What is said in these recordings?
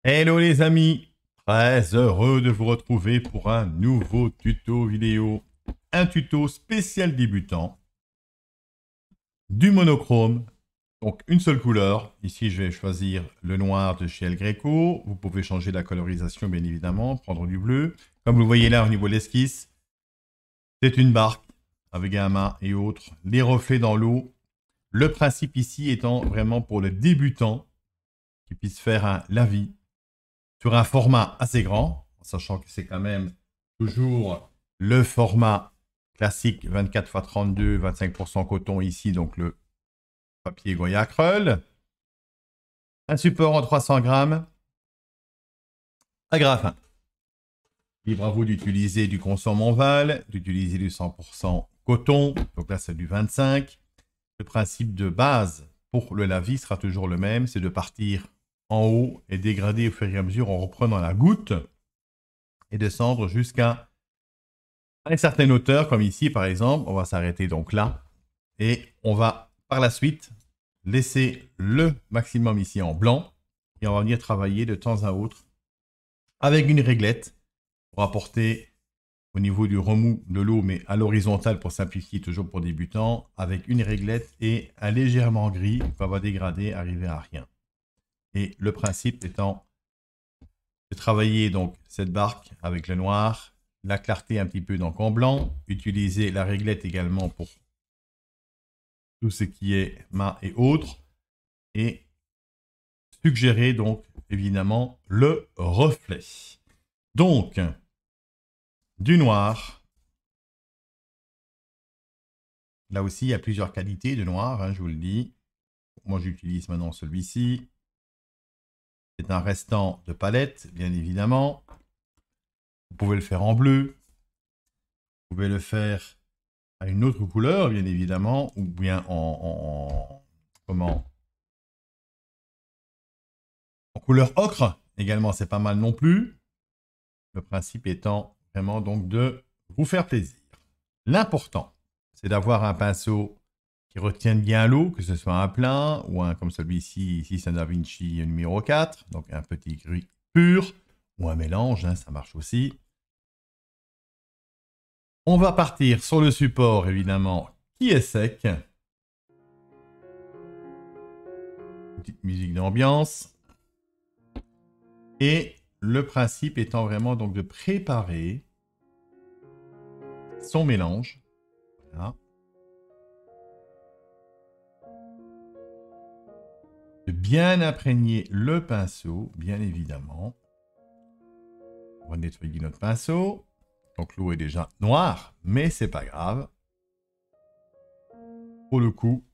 Hello les amis, très heureux de vous retrouver pour un nouveau tuto vidéo. Un tuto spécial débutant, du monochrome, donc une seule couleur. Ici je vais choisir le noir de chez El Greco. Vous pouvez changer la colorisation bien évidemment, prendre du bleu. Comme vous voyez là au niveau de l'esquisse, c'est une barque avec un mât et autres, les reflets dans l'eau. Le principe ici étant vraiment pour le débutant qui puisse faire un lavis sur un format assez grand, en sachant que c'est quand même toujours le format classique 24 x 32, 25% coton ici, donc le papier Goya Acryl. Un support en 300 grammes, agrafe. Libre à vous d'utiliser du consomme Enval, d'utiliser du 100% coton, donc là c'est du 25. Le principe de base pour le lavis sera toujours le même, c'est de partir en haut et dégrader au fur et à mesure en reprenant la goutte et descendre jusqu'à une certaine hauteur, comme ici par exemple. On va s'arrêter donc là et on va par la suite laisser le maximum ici en blanc et on va venir travailler de temps à autre avec une réglette pour apporter au niveau du remous de l'eau, mais à l'horizontale pour simplifier, toujours pour débutants, avec une réglette et un légèrement gris qu'on va dégrader, arriver à rien. Et le principe étant de travailler donc cette barque avec le noir, la clarté un petit peu donc en blanc, utiliser la réglette également pour tout ce qui est mât et autres, et suggérer donc évidemment le reflet. Donc, du noir. Là aussi, il y a plusieurs qualités de noir, hein, je vous le dis. Moi, j'utilise maintenant celui-ci. C'est un restant de palette, bien évidemment. Vous pouvez le faire en bleu. Vous pouvez le faire à une autre couleur, bien évidemment, ou bien comment, en couleur ocre. Également, c'est pas mal non plus. Le principe étant vraiment donc de vous faire plaisir. L'important, c'est d'avoir un pinceau qui retienne bien l'eau, que ce soit un plein ou un comme celui-ci, ici c'est un Da Vinci numéro 4, donc un petit gris pur, ou un mélange, hein, ça marche aussi. On va partir sur le support, évidemment, qui est sec. Petite musique d'ambiance. Et le principe étant vraiment donc de préparer son mélange. Voilà. De bien imprégner le pinceau, bien évidemment. On va nettoyer notre pinceau. Donc l'eau est déjà noire, mais c'est pas grave. Pour le coup,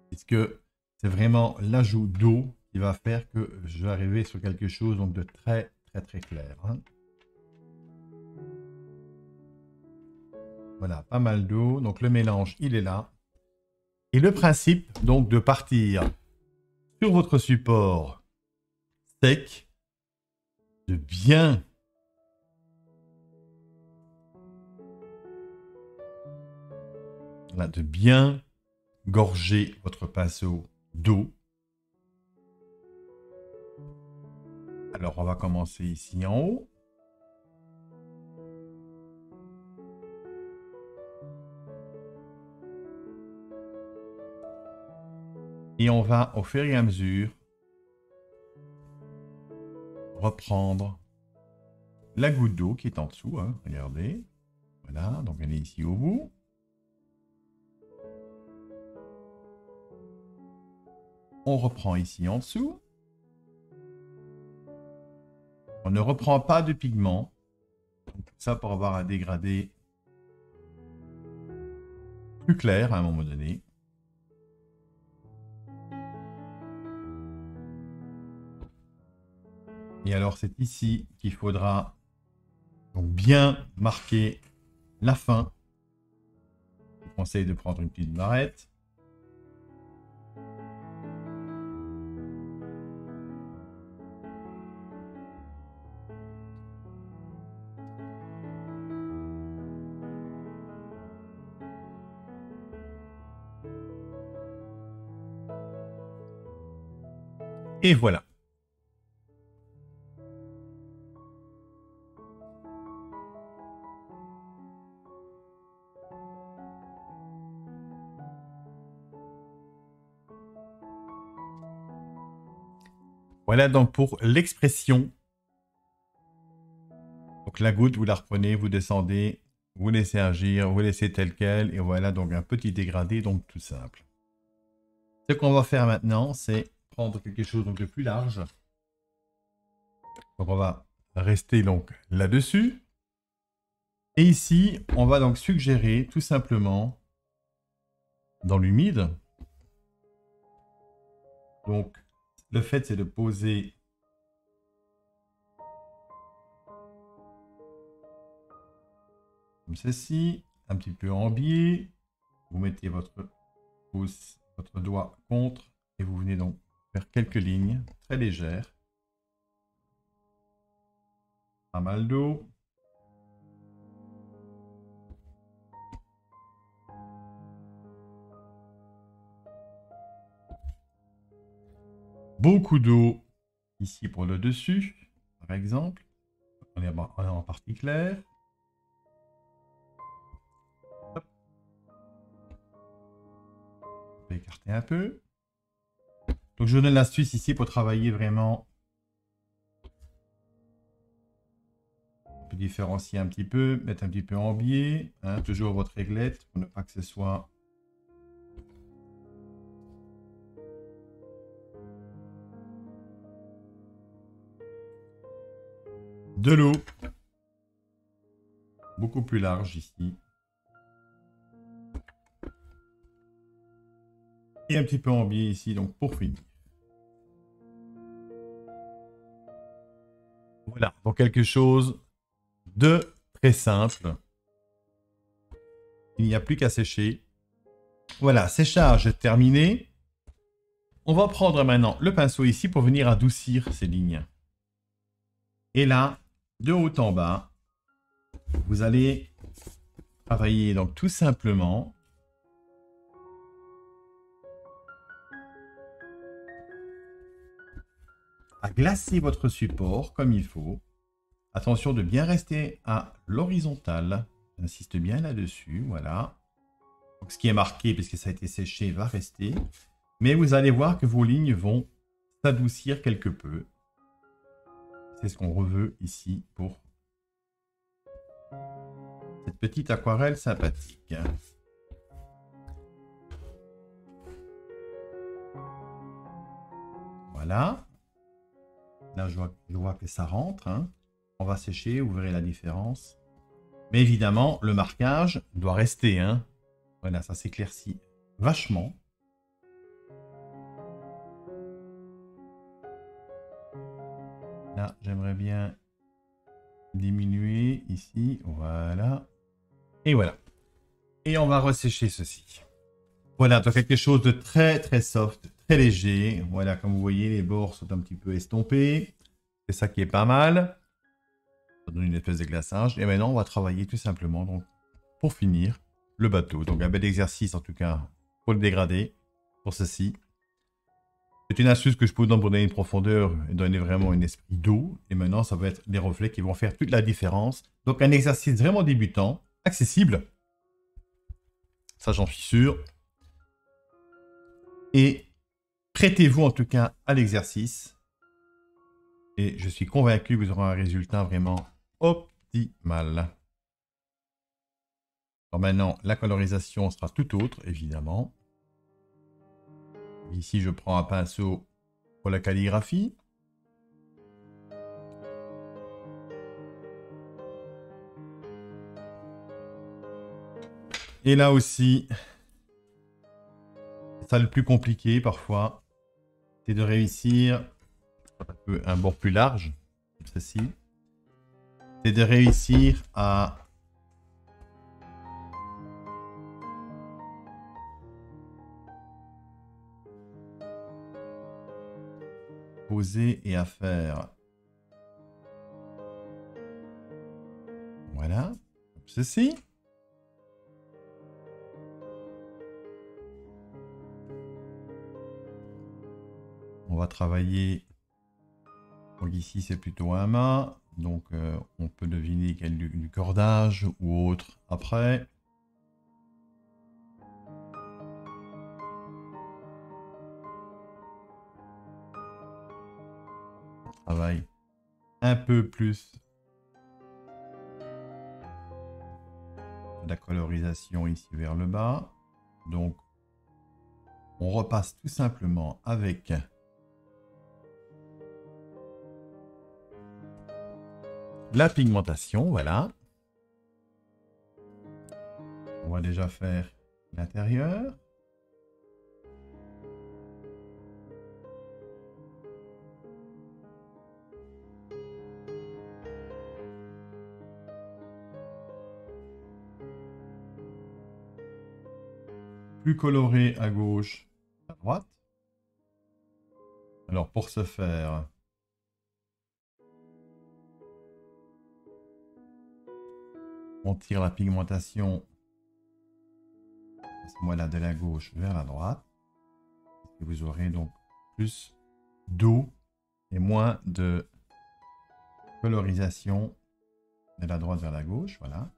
puisque c'est vraiment l'ajout d'eau qui va faire que je vais arriver sur quelque chose donc de très clair. Hein. Voilà, pas mal d'eau. Donc le mélange, il est là. Et le principe, donc, de partir sur votre support sec, de bien gorger votre pinceau d'eau. Alors, on va commencer ici en haut. Et on va, au fur et à mesure, reprendre la goutte d'eau qui est en dessous. Hein, regardez. Voilà, donc elle est ici au bout. On reprend ici en dessous. On ne reprend pas de pigment. Donc, ça pour avoir un dégradé plus clair à un moment donné. Et alors c'est ici qu'il faudra donc bien marquer la fin. Je vous conseille de prendre une petite barrette. Et voilà. Voilà donc pour l'expression. Donc la goutte, vous la reprenez, vous descendez, vous laissez agir, vous laissez tel quel. Et voilà donc un petit dégradé, donc tout simple. Ce qu'on va faire maintenant, c'est prendre quelque chose donc de plus large. Donc on va rester donc là-dessus. Et ici, on va donc suggérer tout simplement dans l'humide. Donc le fait c'est de poser comme ceci, un petit peu en biais. Vous mettez votre pouce, votre doigt contre et vous venez donc faire quelques lignes très légères. Pas mal d'eau. Beaucoup d'eau ici pour le dessus, par exemple. On est en partie claire. Hop. On peut écarter un peu. Donc je vous donne l'astuce ici pour travailler vraiment. On peut différencier un petit peu, mettre un petit peu en biais. Hein, toujours votre réglette pour ne pas que ce soit... de l'eau. Beaucoup plus large ici. Et un petit peu en biais ici, donc pour finir. Voilà, donc quelque chose de très simple. Il n'y a plus qu'à sécher. Voilà, séchage terminé. On va prendre maintenant le pinceau ici pour venir adoucir ces lignes. Et là, de haut en bas, vous allez travailler donc tout simplement à glacer votre support comme il faut. Attention de bien rester à l'horizontale. J'insiste bien là-dessus, voilà. Donc, ce qui est marqué, puisque ça a été séché, va rester. Mais vous allez voir que vos lignes vont s'adoucir quelque peu. C'est ce qu'on veut ici pour cette petite aquarelle sympathique. Voilà. Là, je vois que ça rentre. Hein. On va sécher, vous verrez la différence. Mais évidemment, le marquage doit rester. Hein. Voilà, ça s'éclaircit vachement. Là, j'aimerais bien diminuer ici. Voilà. Et voilà. Et on va ressécher ceci. Voilà, donc quelque chose de très très soft, très léger. Voilà, comme vous voyez, les bords sont un petit peu estompés. C'est ça qui est pas mal. Ça donne une espèce de glaçage. Et maintenant, on va travailler tout simplement donc, pour finir le bateau. Donc un bel exercice en tout cas pour le dégrader, pour ceci. C'est une astuce que je peux donner pour donner une profondeur et donner vraiment un esprit d'eau. Et maintenant, ça va être les reflets qui vont faire toute la différence. Donc un exercice vraiment débutant, accessible. Ça, j'en suis sûr. Et prêtez-vous en tout cas à l'exercice. Et je suis convaincu que vous aurez un résultat vraiment optimal. Alors maintenant, la colorisation sera tout autre, évidemment. Ici, je prends un pinceau pour la calligraphie. Et là aussi, c'est ça le plus compliqué parfois, c'est de réussir un bord plus large, comme ceci. C'est de réussir à poser et à faire. Voilà, comme ceci. On va travailler. Donc ici, c'est plutôt un mât. Donc, on peut deviner qu'il y a du cordage ou autre après. On travaille un peu plus de la colorisation ici vers le bas. Donc, on repasse tout simplement avec la pigmentation, voilà. On va déjà faire l'intérieur. Plus coloré à gauche, à droite. Alors pour ce faire, on tire la pigmentation à ce moment-là de la gauche vers la droite. Et vous aurez donc plus d'eau et moins de colorisation de la droite vers la gauche. Voilà.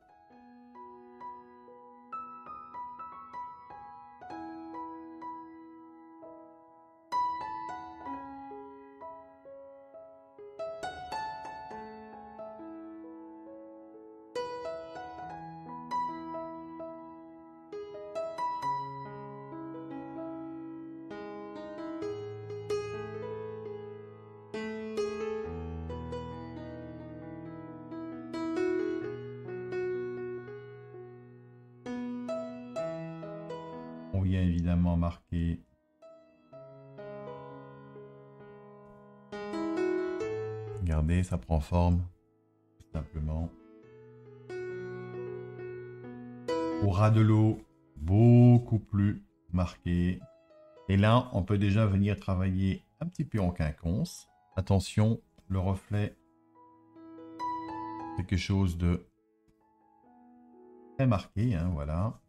On vient évidemment marquer regardez, ça prend forme tout simplement. Au ras de l'eau, beaucoup plus marqué. Et là, on peut déjà venir travailler un petit peu en quinconce. Attention, le reflet, quelque chose de très marqué, hein, voilà.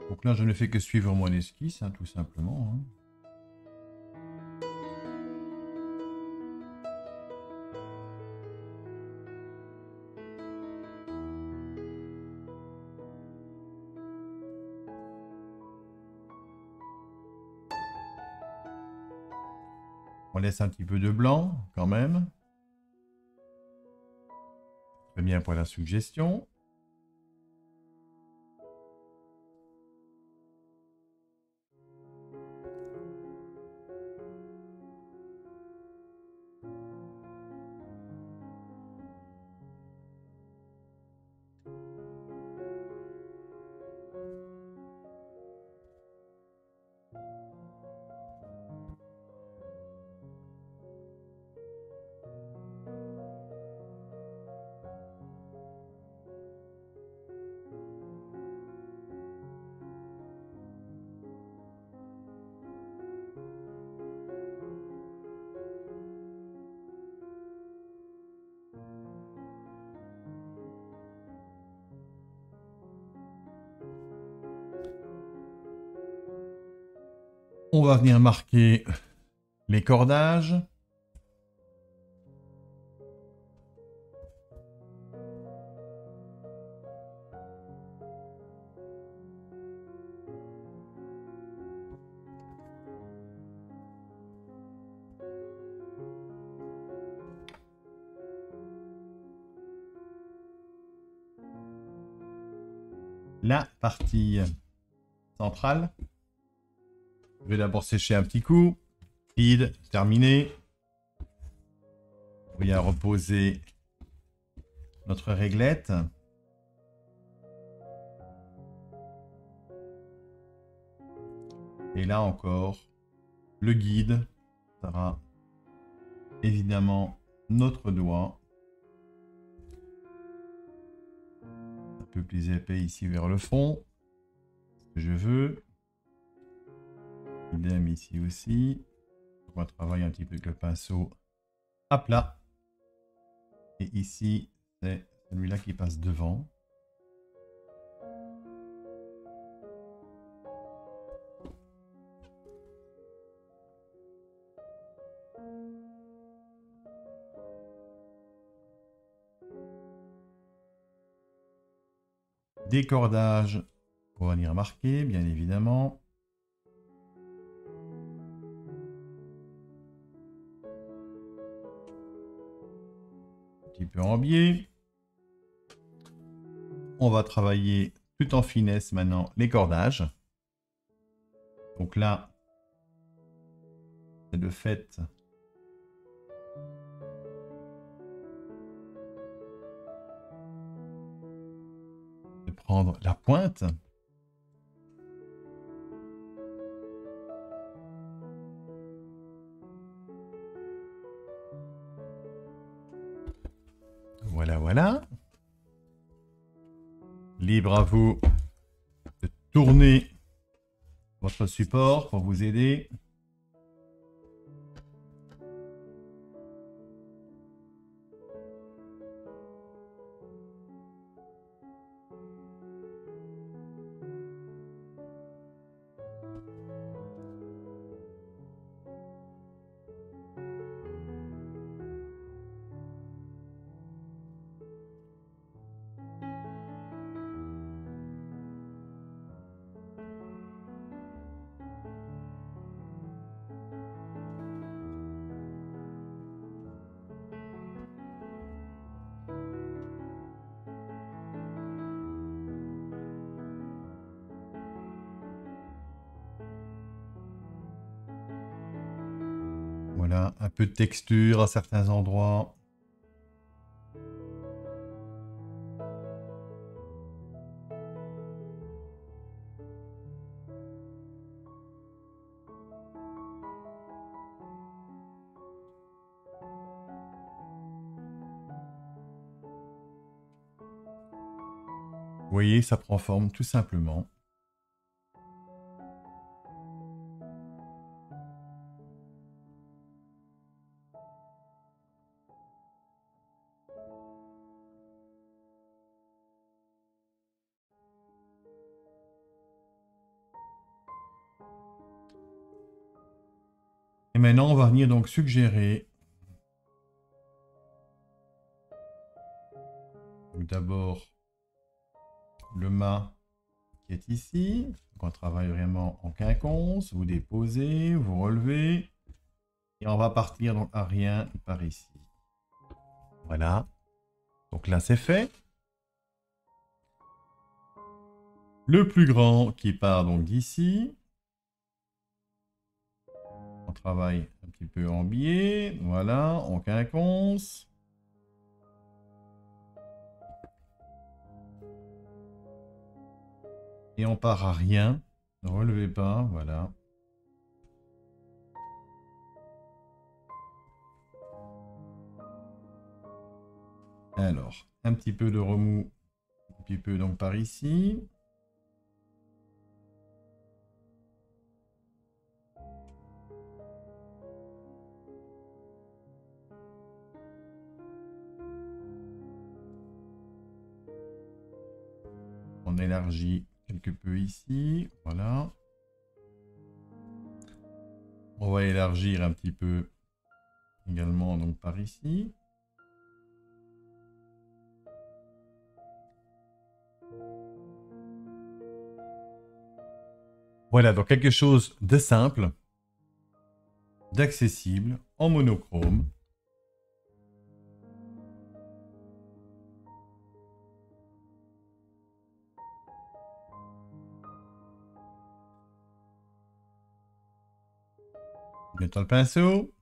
Donc là, je ne fais que suivre mon esquisse, hein, tout simplement. Hein. On laisse un petit peu de blanc, quand même. Très bien pour la suggestion. On va venir marquer les cordages. La partie centrale. Je vais d'abord sécher un petit coup. Vide, terminé. On vient reposer notre réglette. Et là encore, le guide sera évidemment notre doigt. Un peu plus épais ici vers le fond. Ce que je veux. Idem ici aussi. On va travailler un petit peu avec le pinceau à plat. Et ici, c'est celui-là qui passe devant. Décordage pour venir marquer, bien évidemment. Un petit peu en biais. On va travailler tout en finesse maintenant les cordages. Donc là, c'est le fait de prendre la pointe. Voilà, voilà. Libre à vous de tourner votre support pour vous aider. Voilà, un peu de texture à certains endroits. Vous voyez, ça prend forme tout simplement. Et maintenant, on va venir donc suggérer. D'abord, le mât qui est ici. Donc on travaille vraiment en quinconce. Vous déposez, vous relevez. Et on va partir donc à rien par ici. Voilà. Donc là, c'est fait. Le plus grand qui part donc d'ici. On travaille un petit peu en biais. Voilà, en quinconce. Et on part à rien. Ne relevez pas, voilà. Alors, un petit peu de remous. Un petit peu donc par ici. On élargit quelque peu ici, voilà. On va élargir un petit peu également donc par ici. Voilà, donc quelque chose de simple, d'accessible, en monochrome. Mettons le pinceau.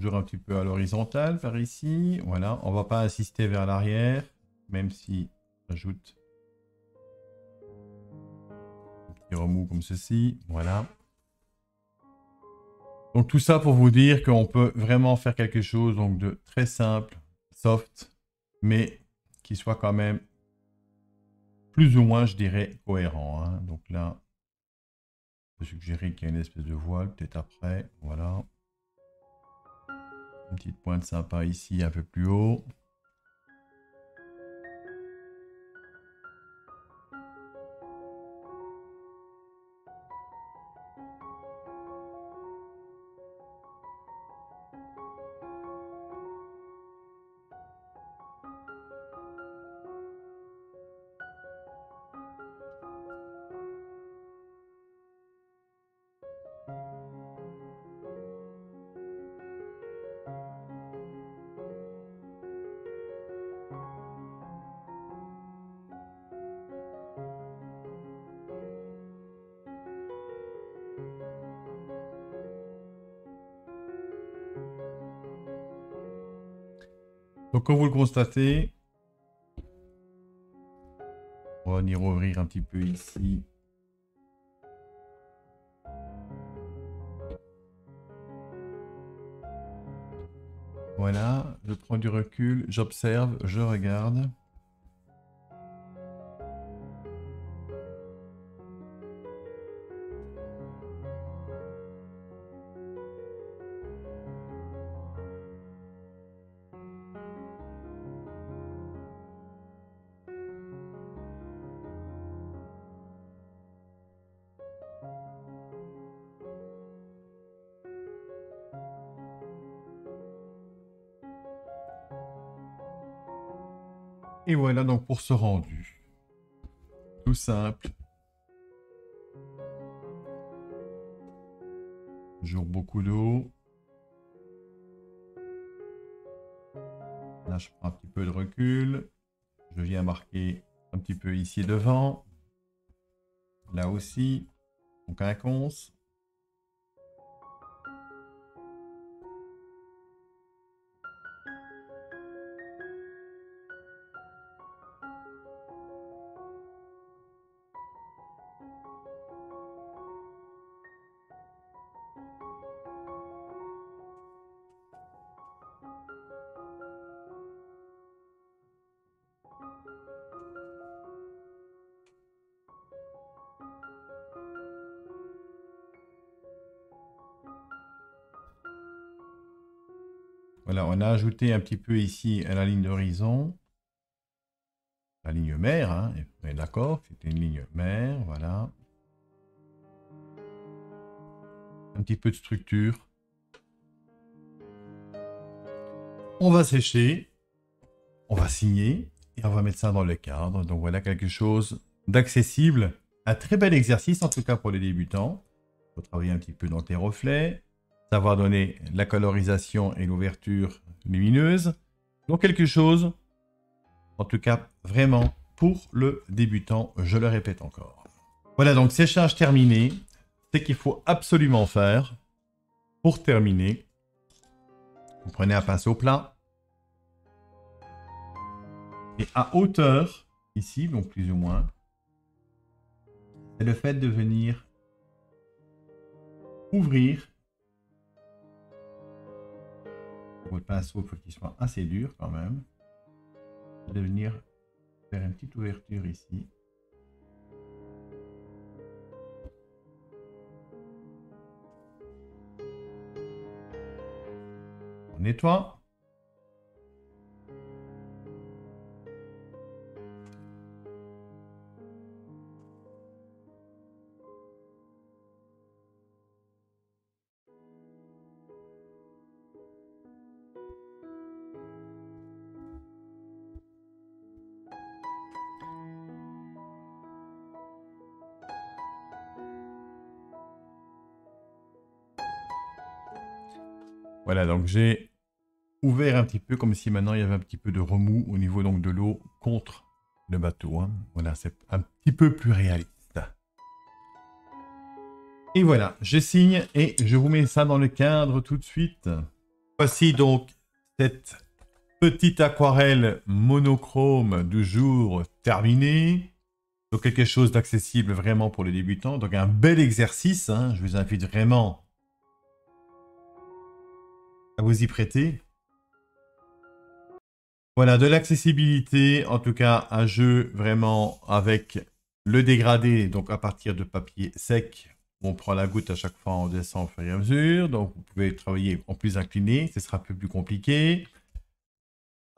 Toujours un petit peu à l'horizontale par ici. Voilà, on ne va pas insister vers l'arrière, même si j'ajoute un petit remous comme ceci. Voilà. Donc tout ça pour vous dire qu'on peut vraiment faire quelque chose donc, de très simple, soft, mais qui soit quand même plus ou moins, je dirais, cohérent. Hein. Donc là, je peux suggérer qu'il y a une espèce de voile, peut-être après. Voilà. Une petite pointe sympa ici, un peu plus haut. Donc, comme vous le constatez, on va venir ouvrir un petit peu ici. Voilà, je prends du recul, j'observe, je regarde. Et voilà donc pour ce rendu. Tout simple. Toujours beaucoup d'eau. Là, je prends un petit peu de recul. Je viens marquer un petit peu ici devant. Là aussi. Donc un quinconce. Voilà, on a ajouté un petit peu ici à la ligne d'horizon. La ligne mère, hein, on est d'accord, c'était une ligne mère, voilà. Un petit peu de structure. On va sécher, on va signer et on va mettre ça dans le cadre. Donc voilà quelque chose d'accessible. Un très bel exercice, en tout cas pour les débutants. Il faut travailler un petit peu dans tes reflets, savoir donner la colorisation et l'ouverture lumineuse. Donc quelque chose, en tout cas vraiment pour le débutant, je le répète encore. Voilà, donc séchage terminé. C'est qu'il faut absolument faire pour terminer. Vous prenez un pinceau plat. Et à hauteur, ici, donc plus ou moins, c'est le fait de venir ouvrir. Votre pinceau, il faut qu'il soit assez dur quand même. De venir faire une petite ouverture ici. On nettoie. Voilà, donc j'ai ouvert un petit peu comme si maintenant il y avait un petit peu de remous au niveau donc de l'eau contre le bateau. Hein. Voilà, c'est un petit peu plus réaliste. Et voilà, je signe et je vous mets ça dans le cadre tout de suite. Voici donc cette petite aquarelle monochrome du jour terminée. Donc quelque chose d'accessible vraiment pour les débutants. Donc un bel exercice, hein. Je vous invite vraiment à vous y prêter. Voilà, de l'accessibilité, en tout cas un jeu vraiment avec le dégradé, donc à partir de papier sec. On prend la goutte à chaque fois, on descend au fur et à mesure. Donc vous pouvez travailler en plus incliné, ce sera un peu plus compliqué.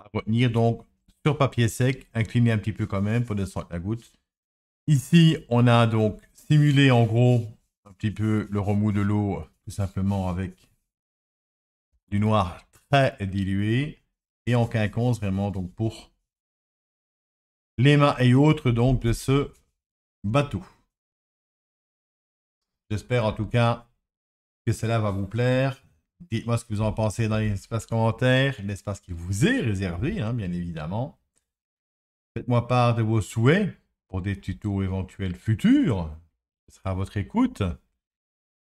À retenir donc sur papier sec, incliner un petit peu quand même pour descendre la goutte. Ici, on a donc simulé en gros un petit peu le remous de l'eau, tout simplement avec du noir très dilué. Et en quinconce vraiment donc pour les mains et autres donc de ce bateau. J'espère en tout cas que cela va vous plaire. Dites-moi ce que vous en pensez dans l'espace commentaire, l'espace qui vous est réservé, hein, bien évidemment. Faites-moi part de vos souhaits pour des tutos éventuels futurs. Ce sera à votre écoute.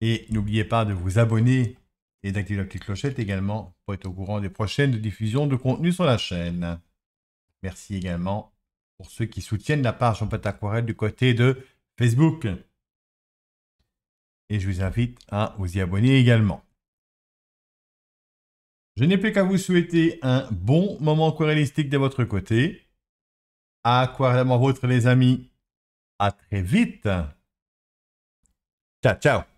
Et n'oubliez pas de vous abonner et d'activer la petite clochette également pour être au courant des prochaines diffusions de contenu sur la chaîne. Merci également pour ceux qui soutiennent la page Champêtre Aquarelle du côté de Facebook. Et je vous invite à vous y abonner également. Je n'ai plus qu'à vous souhaiter un bon moment aquarellistique de votre côté. Aquarellement vôtre les amis. À très vite. Ciao, ciao.